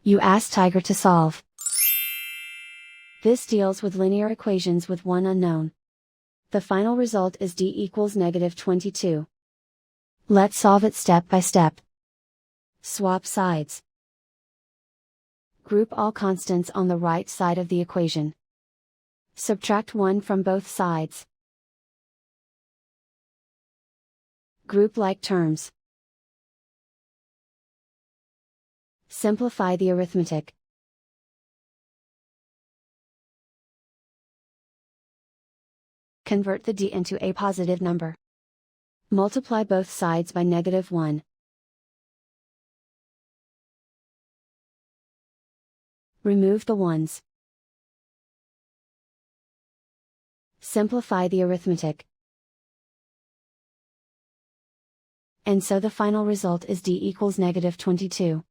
You ask Tiger to solve. This deals with linear equations with one unknown. The final result is d equals -22. Let's solve it step by step. Swap sides. Group all constants on the right side of the equation. Subtract 1 from both sides. Group like terms. Simplify the arithmetic. Convert the d into a positive number. Multiply both sides by -1. Remove the ones. Simplify the arithmetic. And so the final result is d equals -22.